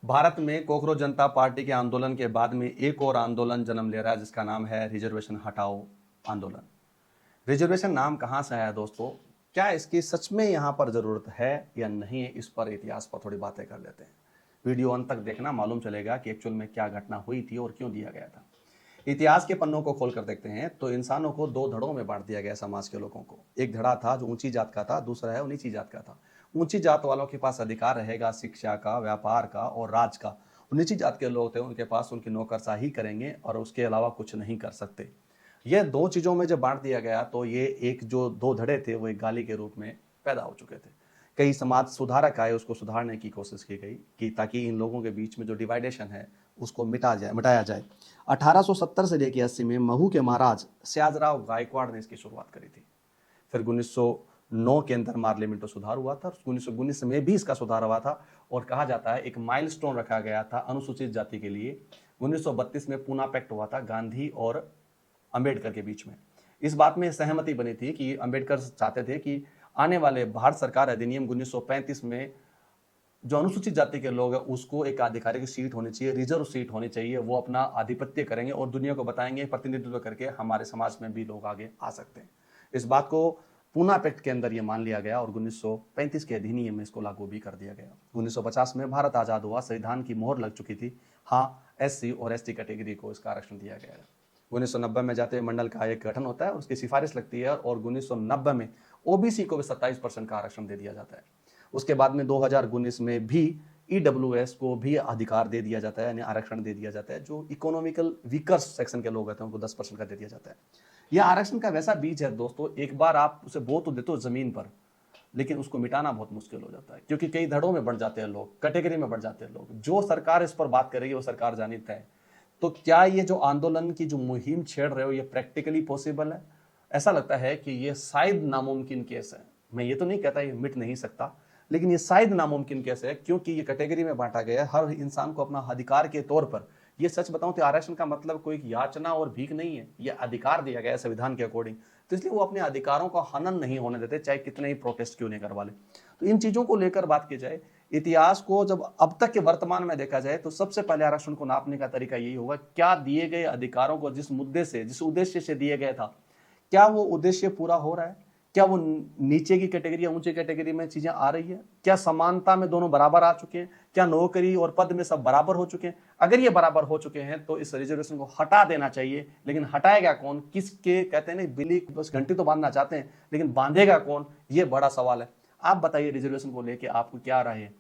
भारत में कोकरोच जनता पार्टी के आंदोलन के बाद में एक और आंदोलन जन्म ले रहा है जिसका नाम है रिजर्वेशन हटाओ आंदोलन। रिजर्वेशन नाम कहां से आया दोस्तों? क्या इसकी सच में यहां पर जरूरत है या नहीं है, इस पर इतिहास पर थोड़ी बातें कर लेते हैं। वीडियो अंत तक देखना, मालूम चलेगा कि एक्चुअल में क्या घटना हुई थी और क्यों दिया गया था। इतिहास के पन्नों को खोल कर देखते हैं तो इंसानों को दो धड़ों में बांट दिया गया समाज के लोगों को। एक धड़ा था जो ऊंची जात का था, दूसरा है नीची जात का था। ऊंची जात वालों के पास अधिकार रहेगा शिक्षा का, व्यापार का और राज का। नीची जात के लोग थे, उनके पास उनकी नौकरशाही करेंगे और उसके अलावा कुछ नहीं कर सकते। ये दो चीजों में जब बांट दिया गया तो ये एक जो दो धड़े थे वो एक गाली के रूप में पैदा हो चुके थे। कई समाज सुधारक आए, उसको सुधारने की कोशिश की गई कि ताकि इन लोगों के बीच में जो डिवाइडेशन है उसको मिटाया जाए। 1870 से लेकर 80 में महू के महाराज सयाजीराव गायकवाड़ ने इसकी शुरुआत करी थी। फिर 1909 के अंदर पार्लियामेंट सुधार हुआ था, 1919 में भी इसका सुधार हुआ था और कहा जाता है एक माइलस्टोन रखा गया था अनुसूचित जाति के लिए। 1932 में पूना पैक्ट हुआ था गांधी और अंबेडकर के बीच में। इस बात में सहमति बनी थी कि अंबेडकर चाहते थे कि आने वाले भारत सरकार अधिनियम 1935 में जो अनुसूचित जाति के लोग हैं उसको एक आधिकारिक सीट होनी चाहिए, रिजर्व सीट होनी चाहिए। वो अपना आधिपत्य करेंगे और दुनिया को बताएंगे, प्रतिनिधित्व करके हमारे समाज में भी लोग आगे आ सकते हैं। इस बात को पूना पैक्ट के अंदर ये मान लिया गया और 1935 के अधिनियम में इसको लागू भी कर दिया गया। 1950 में भारत आजाद हुआ, संविधान की मोहर लग चुकी थी। हाँ, एससी और एसटी कैटेगरी को इसका आरक्षण दिया गया है। 1990 में जातीय मंडल का एक गठन होता है, उसकी सिफारिश लगती है और 1990 में ओबीसी को भी 27% का आरक्षण दे दिया जाता है। उसके बाद में 2019 में भी ईडब्ल्यूएस को भी अधिकार दे दिया जाता है, यानी आरक्षण दे दिया जाता है। जो इकोनॉमिकल वीकर सेक्शन के लोग होते हैं उनको 10% का दे दिया जाता है। यह आरक्षण का वैसा बीज है दोस्तों, एक बार आप उसे बो तो देते हो जमीन पर, लेकिन उसको मिटाना बहुत मुश्किल हो जाता है क्योंकि कई धड़ों में बढ़ जाते हैं लोग, कैटेगरी में बढ़ जाते हैं लोग। जो सरकार इस पर बात करेगी वो सरकार जानी तय। तो क्या ये जो आंदोलन की जो मुहिम छेड़ रहे हो ये प्रैक्टिकली पॉसिबल है? ऐसा लगता है कि ये शायद नामुमकिन केस है। मैं ये तो नहीं कहता ये मिट नहीं सकता, लेकिन ये शायद नामुमकिन केस है क्योंकि ये कैटेगरी में बांटा गया है हर इंसान को अपना अधिकार के तौर पर। ये सच बताऊं तो आरक्षण का मतलब कोई याचना और भीख नहीं है, ये अधिकार दिया गया है संविधान के अकॉर्डिंग। तो इसलिए वो अपने अधिकारों का हनन नहीं होने देते, चाहे कितने ही प्रोटेस्ट क्यों नहीं करवा ले। तो इन चीजों को लेकर बात की जाए, इतिहास को जब अब तक के वर्तमान में देखा जाए तो सबसे पहले आरक्षण को नापने का तरीका यही होगा, क्या दिए गए अधिकारों को जिस मुद्दे से, जिस उद्देश्य से दिए गया था, क्या वो उद्देश्य पूरा हो रहा है? क्या वो नीचे की कैटेगरी या ऊंचे कैटेगरी में चीजें आ रही है? क्या समानता में दोनों बराबर आ चुके हैं? क्या नौकरी और पद में सब बराबर हो चुके हैं? अगर ये बराबर हो चुके हैं तो इस रिजर्वेशन को हटा देना चाहिए। लेकिन हटाएगा कौन? किसके, कहते हैं ना, बिल्ली बस घंटी तो बांधना चाहते हैं लेकिन बांधेगा कौन, ये बड़ा सवाल है। आप बताइए रिजर्वेशन को लेके आपको क्या राय है?